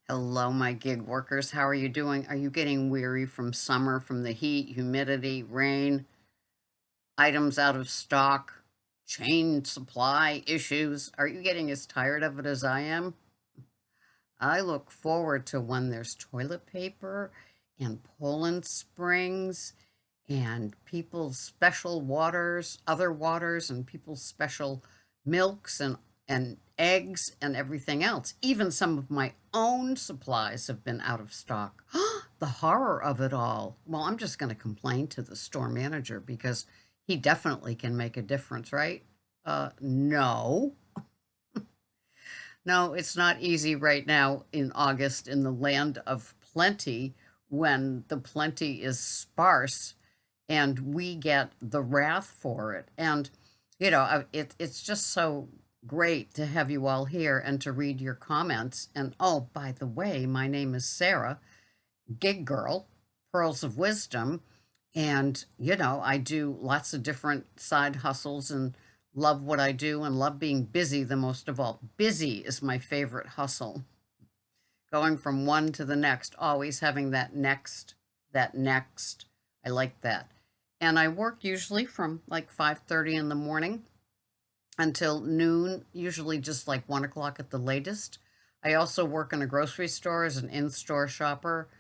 Hello, my gig workers. How are you doing? Are you getting weary from summer, from the heat, humidity, rain, items out of stock, chain supply issues? Are you getting as tired of it as I am? I look forward to when there's toilet paper and Poland Springs and people's special waters, other waters, and people's special milks and eggs and everything else. Even some of my own supplies have been out of stock. The horror of it all. Well, I'm just going to complain to the store manager because he definitely can make a difference, right? No. No, it's not easy right now in August in the land of plenty when the plenty is sparse and we get the wrath for it. And, it's just so great to have you all here and to read your comments. And oh, by the way, my name is Sarah, Gig Girl, Pearls of Wisdom. And, I do lots of different side hustles and love what I do and love being busy the most of all. Busy is my favorite hustle. Going from one to the next, always having that next, that next. I like that. And I work usually from like 5:30 in the morning until noon, usually just like 1 o'clock at the latest. I also work in a grocery store as an in-store shopper,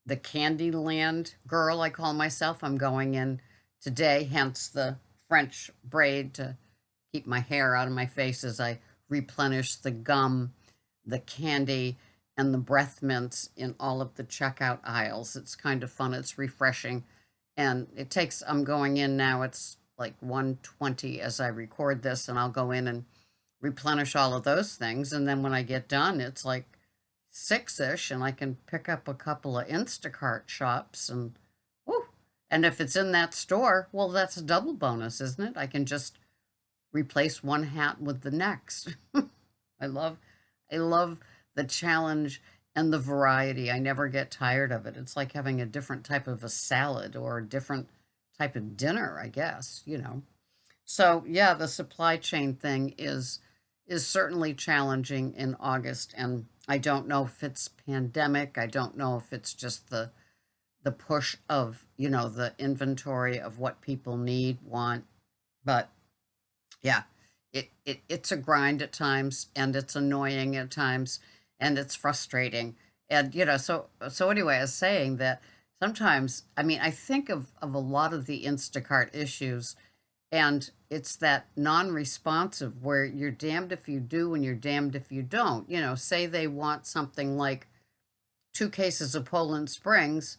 the Candyland girl, I call myself. I'm going in today, hence the French braid to keep my hair out of my face as I replenish the gum, the candy, and the breath mints in all of the checkout aisles. It's kind of fun. It's refreshing. And I'm going in now, it's like 1:20 as I record this, and I'll go in and replenish all of those things. And then when I get done, it's like 6-ish, and I can pick up a couple of Instacart shops and whoo. And if it's in that store, well, that's a double bonus, isn't it? I can just replace one hat with the next. I love I love the challenge and the variety. I never get tired of it. It's like having a different type of a salad or a different type of dinner, I guess. So, yeah, the supply chain thing is certainly challenging in August, and I don't know if it's pandemic. I don't know if it's just the push of, the inventory of what people need, want, but yeah, it's a grind at times, and it's annoying at times, and it's frustrating. And so anyway, I was saying that sometimes, I mean, I think of a lot of the Instacart issues, and it's that non-responsive where you're damned if you do and you're damned if you don't. Say they want something like 2 cases of Poland Springs,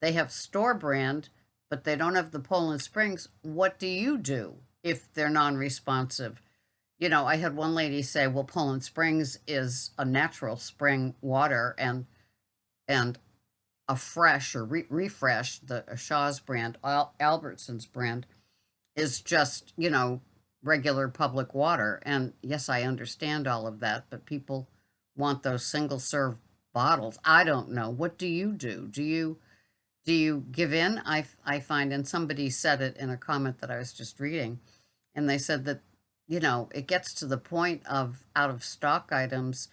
they have store brand, but they don't have the Poland Springs. What do you do if they're non-responsive? I had one lady say, "Well, Poland Springs is a natural spring water, and a fresh or refresh, the Shaw's brand, Albertson's brand, is just regular public water." And yes, I understand all of that, but people want those single serve bottles. I don't know. What do you do? Do you give in? I find, and somebody said it in a comment that I was just reading, and they said that, it gets to the point of out of stock items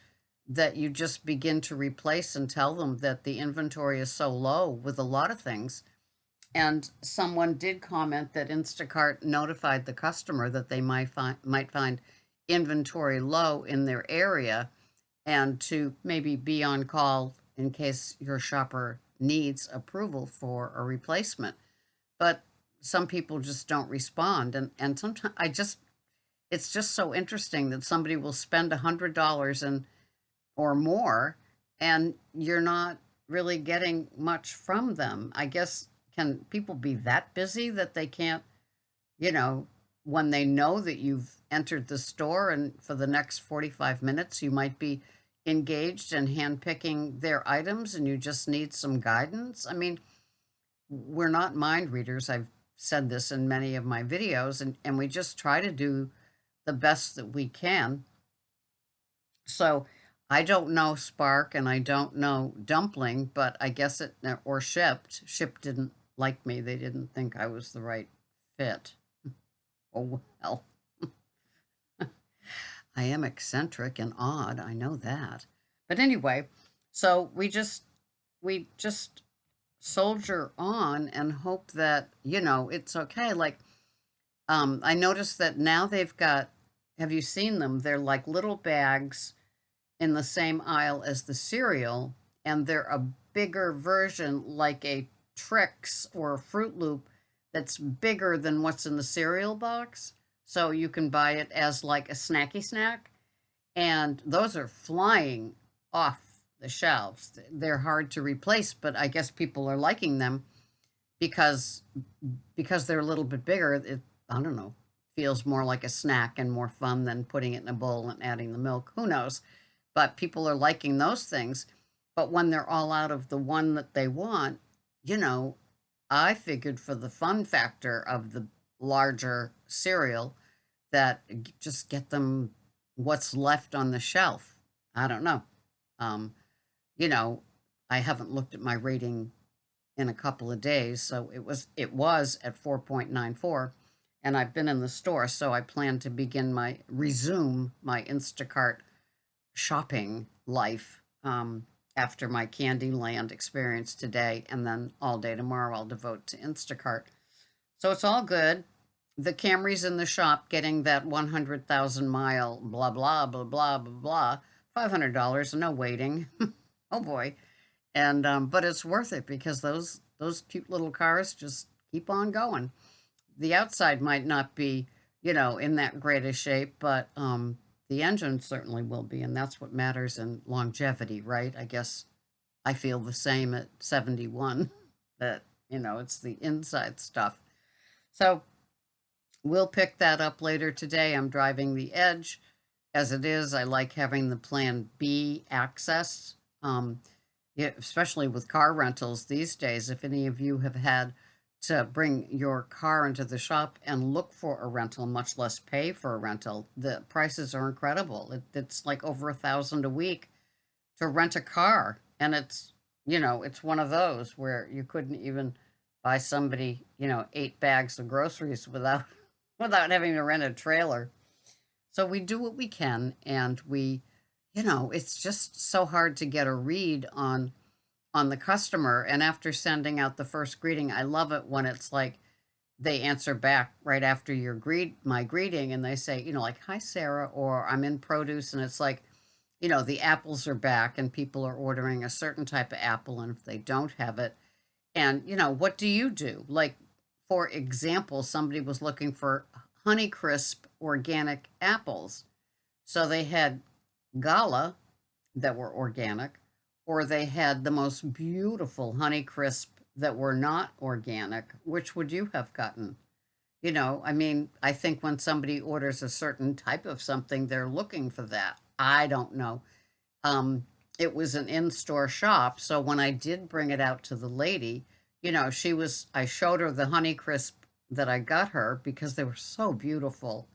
that you just begin to replace and tell them that the inventory is so low with a lot of things. And someone did comment that Instacart notified the customer that they might find inventory low in their area, and to maybe be on call in case your shopper needs approval for a replacement. But some people just don't respond, and sometimes it's just so interesting that somebody will spend $100 and or more, and you're not really getting much from them. I guess, can people be that busy that they can't, you know, when they know that you've entered the store and for the next 45 minutes you might be engaged in handpicking their items and you just need some guidance? I mean, we're not mind readers. I've said this in many of my videos, and we just try to do the best that we can. So I don't know Spark and I don't know Dumpling, but I guess it, or Shipped. Shipped didn't like me. They didn't think I was the right fit. Oh, well. I am eccentric and odd. I know that. But anyway, So we just soldier on and hope that, it's okay. Like, I noticed that now they've got, have you seen them? They're like little bags in the same aisle as the cereal, and they're a bigger version, like a Trix or a Fruit Loop, that's bigger than what's in the cereal box. So you can buy it as like a snacky snack, and those are flying off the shelves. They're hard to replace, but I guess people are liking them because they're a little bit bigger. I don't know, feels more like a snack and more fun than putting it in a bowl and adding the milk. Who knows? But people are liking those things. But when they're all out of the one that they want, you know, I figured for the fun factor of the larger cereal that just get them what's left on the shelf. I don't know. Um, you know, I haven't looked at my rating in a couple of days, so it was at 4.94, and I've been in the store, so I plan to resume my Instacart shopping life after my Candyland experience today, and then all day tomorrow I'll devote to Instacart. So it's all good. The Camry's in the shop getting that 100,000 mile blah, blah, blah, blah, blah, blah. $500, no waiting. Oh boy. And, but it's worth it because those cute little cars just keep on going. The outside might not be, in that great a shape, but, the engine certainly will be. And that's what matters in longevity, right? I guess I feel the same at 71 that, it's the inside stuff. So we'll pick that up later today. I'm driving the Edge. As it is, I like having the Plan B access, yeah, especially with car rentals these days. If any of you have had to bring your car into the shop and look for a rental, much less pay for a rental, the prices are incredible. It's like over 1,000 a week to rent a car, and it's one of those where you couldn't even buy somebody 8 bags of groceries without without having to rent a trailer. So we do what we can, and it's just so hard to get a read on the customer. And after sending out the first greeting, I love it when it's like they answer back right after my greeting, and they say, like, "Hi, Sarah," or "I'm in produce," and it's like, the apples are back, and people are ordering a certain type of apple, and if they don't have it, and what do you do? Like, for example, somebody was looking for Honeycrisp organic apples, so they had Gala that were organic, or they had the most beautiful Honeycrisp that were not organic. Which would you have gotten? I mean, I think when somebody orders a certain type of something, they're looking for that. I don't know. Um, it was an in-store shop, so when I did bring it out to the lady, I showed her the Honeycrisp that I got her because they were so beautiful.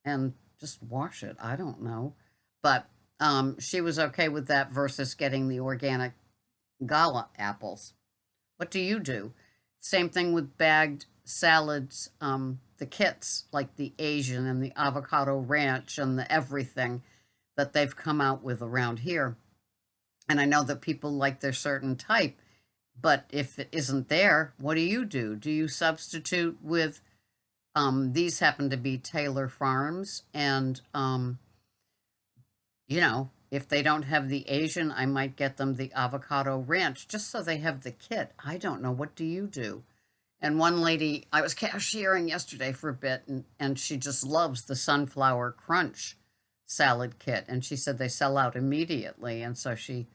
And just wash it. I don't know. But she was okay with that versus getting the organic Gala apples. What do you do? Same thing with bagged salads, the kits, like the Asian and the avocado ranch and the everything that they've come out with around here. And I know that people like their certain type, but if it isn't there, what do you do? Do you substitute with these happen to be Taylor Farms, and if they don't have the Asian, I might get them the avocado ranch just so they have the kit. I don't know. What do you do? And one lady, I was cashiering yesterday for a bit, and she just loves the sunflower crunch salad kit. And she said they sell out immediately. And so she's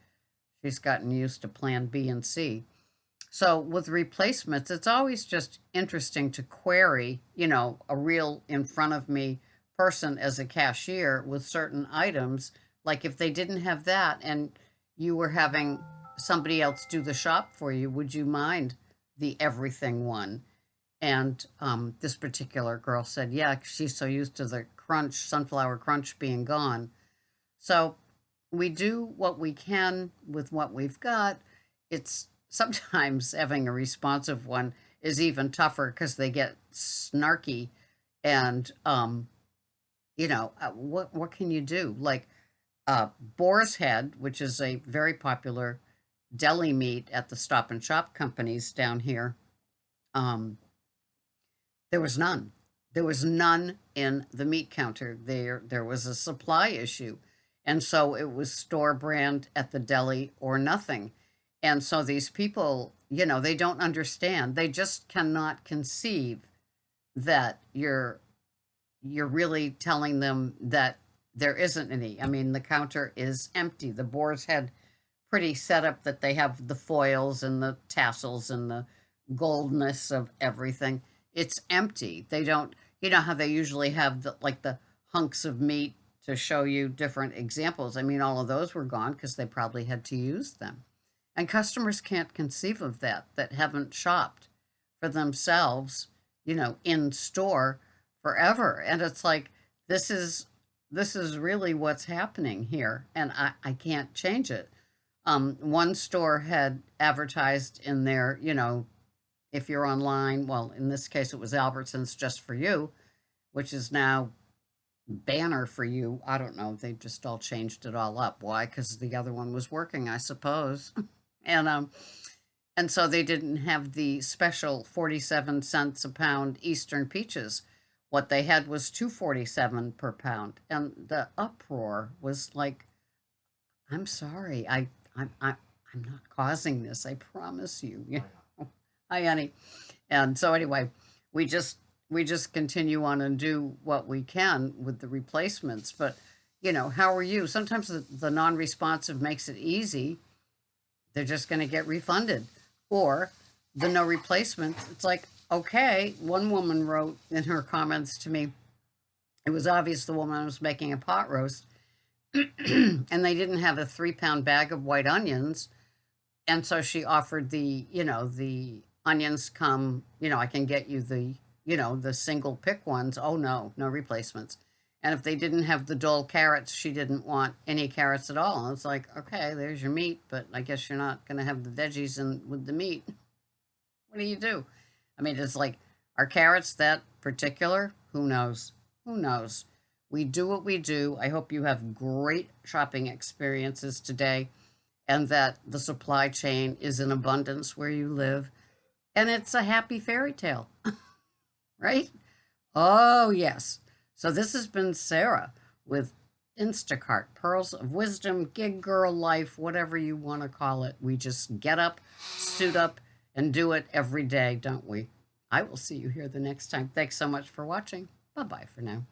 gotten used to Plan B and C. So with replacements, it's always just interesting to query, a real in front of me person as a cashier with certain items. Like if they didn't have that and you were having somebody else do the shop for you, would you mind the everything one? And this particular girl said, yeah, she's so used to the sunflower crunch being gone. So we do what we can with what we've got. It's sometimes having a responsive one is even tougher because they get snarky, and what can you do? Like, boar's head, which is a very popular deli meat at the Stop and Shop companies down here. Um, there was none. There was none in the meat counter. There was a supply issue. And so it was store brand at the deli or nothing. And so these people, they don't understand. They just cannot conceive that you're really telling them that there isn't any. I mean, the counter is empty. The boar's had pretty setup that they have the foils and the tassels and the goldness of everything. It's empty. They don't, how they usually have the hunks of meat to show you different examples. I mean, all of those were gone because they probably had to use them. And customers can't conceive of that haven't shopped for themselves, in store forever. And it's like, this is really what's happening here. And I can't change it. One store had advertised in there, if you're online, well, in this case, it was Albertsons Just For You, which is now Banner For You. I don't know. They just all changed it all up. Why? Because the other one was working, I suppose. And so they didn't have the special 47 cents a pound Eastern peaches. What they had was 2.47 per pound. And the uproar was like, I'm sorry. I'm not causing this. I promise you. Hi, honey. And so anyway, we just continue on and do what we can with the replacements. But how are you? Sometimes the non-responsive makes it easy. They're just going to get refunded, or the no replacement. It's like, okay. One woman wrote in her comments to me, it was obvious the woman was making a pot roast. And they didn't have a 3-pound bag of white onions. And so she offered the onions come, I can get you the single pick ones. Oh, no replacements. And if they didn't have the dull carrots, she didn't want any carrots at all. And it's like, okay, there's your meat, but I guess you're not going to have the veggies with the meat. What do you do? I mean, it's like, are carrots that particular? Who knows? Who knows? We do what we do. I hope you have great shopping experiences today, and that the supply chain is in abundance where you live. And it's a happy fairy tale, right? Oh, yes. So this has been Sarah with Instacart, Pearls of Wisdom, Gig Girl Life, whatever you want to call it. We just get up, suit up, and do it every day, don't we? I will see you here the next time. Thanks so much for watching. Bye-bye for now.